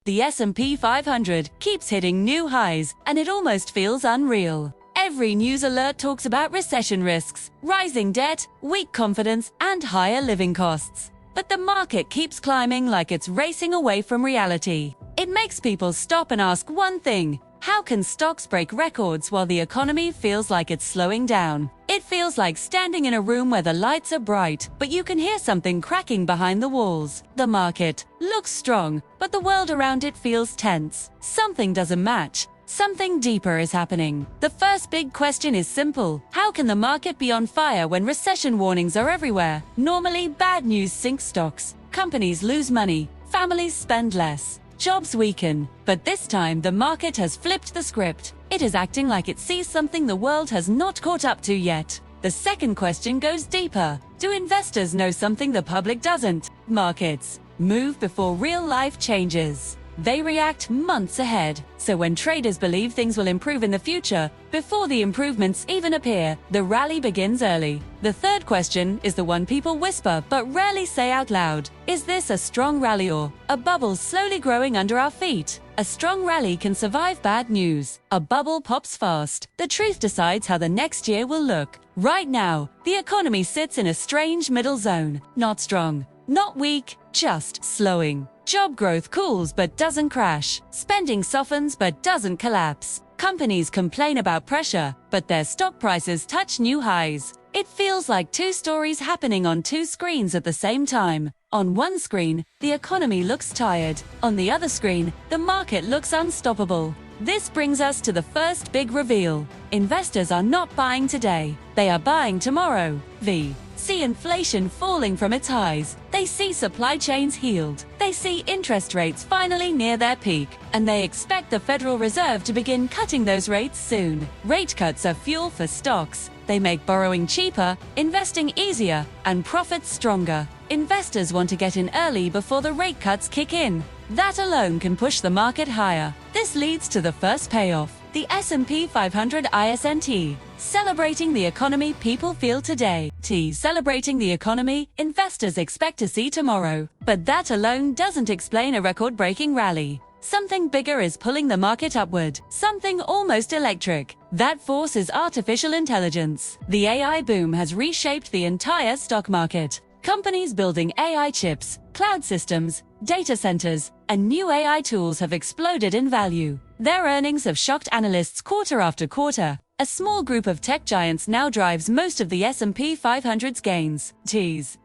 The S&P 500 keeps hitting new highs, and it almost feels unreal. Every news alert talks about recession risks, rising debt, weak confidence, and higher living costs. But the market keeps climbing like it's racing away from reality. It makes people stop and ask one thing: how can stocks break records while the economy feels like it's slowing down? It feels like standing in a room where the lights are bright, but you can hear something cracking behind the walls. The market looks strong, but the world around it feels tense. Something doesn't match. Something deeper is happening. The first big question is simple: how can the market be on fire when recession warnings are everywhere? Normally, bad news sinks stocks. Companies lose money. Families spend less. Jobs weaken. But this time, the market has flipped the script. It is acting like it sees something the world has not caught up to yet. The second question goes deeper. Do investors know something the public doesn't? Markets move before real life changes. They react months ahead. So when traders believe things will improve in the future, before the improvements even appear, the rally begins early. The third question is the one people whisper but rarely say out loud. Is this a strong rally or a bubble slowly growing under our feet? A strong rally can survive bad news. A bubble pops fast. The truth decides how the next year will look. Right now, the economy sits in a strange middle zone. Not strong, not weak, just slowing. Job growth cools but doesn't crash. Spending softens but doesn't collapse. Companies complain about pressure, but their stock prices touch new highs. It feels like two stories happening on two screens at the same time. On one screen, the economy looks tired. On the other screen, the market looks unstoppable. This brings us to the first big reveal. Investors are not buying today. They are buying tomorrow. See inflation falling from its highs. They see supply chains healed. They see interest rates finally near their peak. And they expect the Federal Reserve to begin cutting those rates soon. Rate cuts are fuel for stocks. They make borrowing cheaper, investing easier, and profits stronger. Investors want to get in early before the rate cuts kick in. That alone can push the market higher. This leads to the first payoff. The S&P 500 ISNT, celebrating the economy people feel today. Celebrating the economy investors expect to see tomorrow. But that alone doesn't explain a record-breaking rally. Something bigger is pulling the market upward, something almost electric. That force is artificial intelligence. The AI boom has reshaped the entire stock market. Companies building AI chips, cloud systems, data centers, and new AI tools have exploded in value. Their earnings have shocked analysts quarter after quarter. A small group of tech giants now drives most of the S&P 500's gains.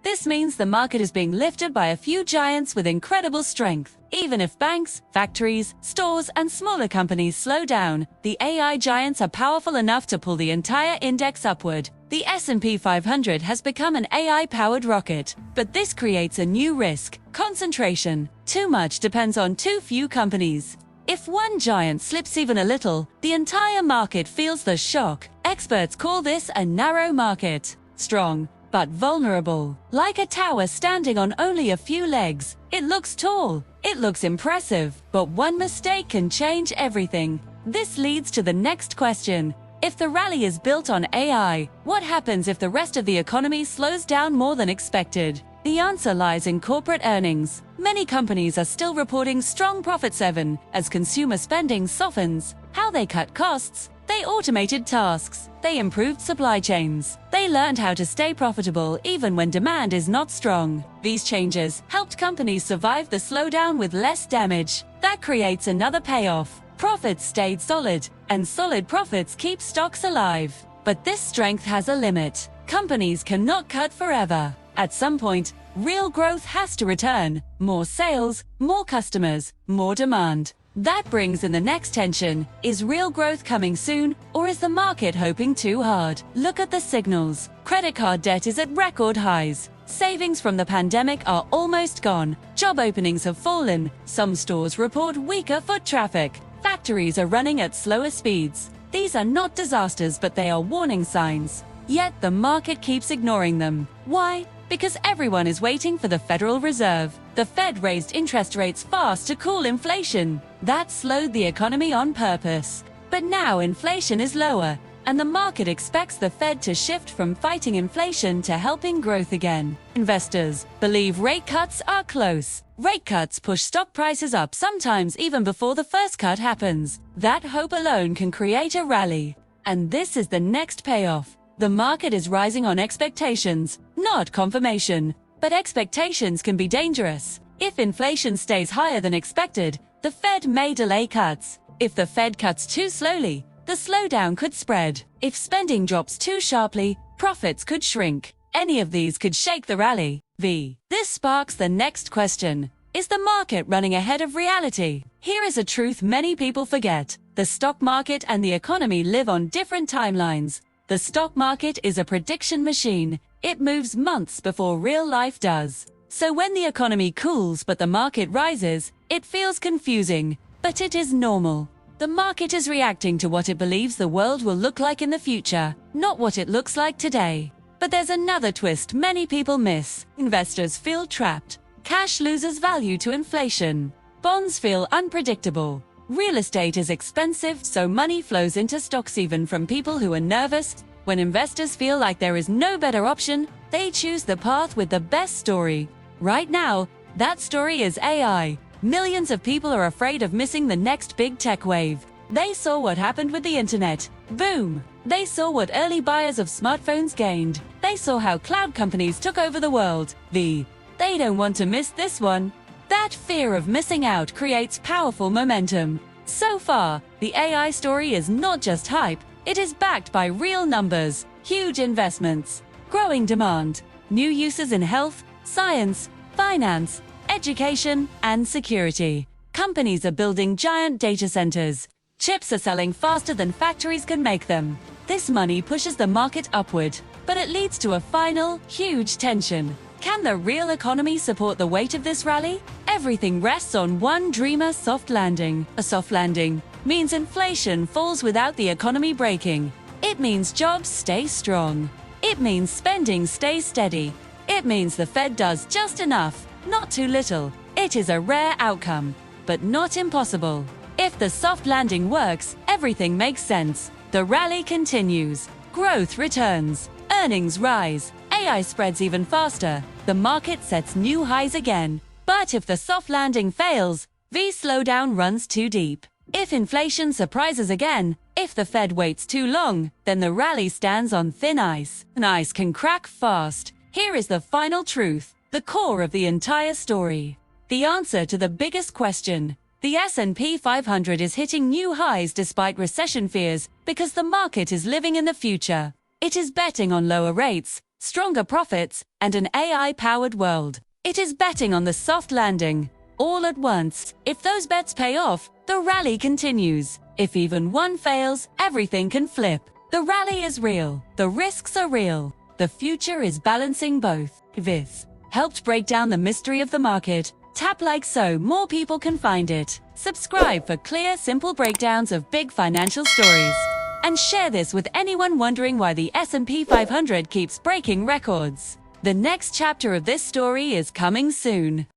This means the market is being lifted by a few giants with incredible strength. Even if banks, factories, stores, and smaller companies slow down, the AI giants are powerful enough to pull the entire index upward. The S&P 500 has become an AI-powered rocket. But this creates a new risk: concentration. Too much depends on too few companies. If one giant slips even a little, the entire market feels the shock. Experts call this a narrow market. Strong, but vulnerable. Like a tower standing on only a few legs. It looks tall. It looks impressive. But one mistake can change everything. This leads to the next question. If the rally is built on AI, what happens if the rest of the economy slows down more than expected? The answer lies in corporate earnings. Many companies are still reporting strong profits even as consumer spending softens. How they cut costs? They automated tasks. They improved supply chains. They learned how to stay profitable even when demand is not strong. These changes helped companies survive the slowdown with less damage. That creates another payoff. Profits stayed solid, and solid profits keep stocks alive. But this strength has a limit. Companies cannot cut forever. At some point, real growth has to return. More sales, more customers, more demand. That brings in the next tension. Is real growth coming soon, or is the market hoping too hard? Look at the signals. Credit card debt is at record highs. Savings from the pandemic are almost gone. Job openings have fallen. Some stores report weaker foot traffic. Factories are running at slower speeds. These are not disasters, but they are warning signs. Yet the market keeps ignoring them. Why? Because everyone is waiting for the Federal Reserve. The Fed raised interest rates fast to cool inflation. That slowed the economy on purpose. But now inflation is lower. and the market expects the Fed to shift from fighting inflation to helping growth again. Investors believe rate cuts are close. Rate cuts push stock prices up, sometimes even before the first cut happens. That hope alone can create a rally. And this is the next payoff. The market is rising on expectations, not confirmation. But expectations can be dangerous. If inflation stays higher than expected, the Fed may delay cuts. If the Fed cuts too slowly, the slowdown could spread. If spending drops too sharply, profits could shrink. Any of these could shake the rally. This sparks the next question. Is the market running ahead of reality? Here is a truth many people forget. The stock market and the economy live on different timelines. The stock market is a prediction machine. It moves months before real life does. So when the economy cools but the market rises, it feels confusing. But it is normal. The market is reacting to what it believes the world will look like in the future, not what it looks like today. But there's another twist many people miss. Investors feel trapped. Cash loses value to inflation. Bonds feel unpredictable. Real estate is expensive, so money flows into stocks even from people who are nervous. When investors feel like there is no better option, they choose the path with the best story. Right now, that story is AI. Millions of people are afraid of missing the next big tech wave. They saw what happened with the internet. Boom! They saw what early buyers of smartphones gained. They saw how cloud companies took over the world. They don't want to miss this one. That fear of missing out creates powerful momentum. So far, the AI story is not just hype, it is backed by real numbers, huge investments, growing demand, new uses in health, science, finance, education, and security. Companies are building giant data centers. Chips are selling faster than factories can make them. This money pushes the market upward, but it leads to a final, huge tension. Can the real economy support the weight of this rally? Everything rests on one dreamer soft landing. A soft landing means inflation falls without the economy breaking. It means jobs stay strong. It means spending stays steady. It means the Fed does just enough, not too little. It is a rare outcome, but not impossible. If the soft landing works, everything makes sense. The rally continues. Growth returns. Earnings rise. AI spreads even faster. The market sets new highs again. But if the soft landing fails, the slowdown runs too deep. If inflation surprises again, if the Fed waits too long, then the rally stands on thin ice. And ice can crack fast. Here is the final truth, the core of the entire story. The answer to the biggest question. The S&P 500 is hitting new highs despite recession fears because the market is living in the future. It is betting on lower rates, stronger profits, and an AI-powered world. It is betting on the soft landing. All at once. If those bets pay off, the rally continues. If even one fails, everything can flip. The rally is real. The risks are real. The future is balancing both. This helped break down the mystery of the market. Tap like so more people can find it. Subscribe for clear, simple breakdowns of big financial stories. And share this with anyone wondering why the S&P 500 keeps breaking records. The next chapter of this story is coming soon.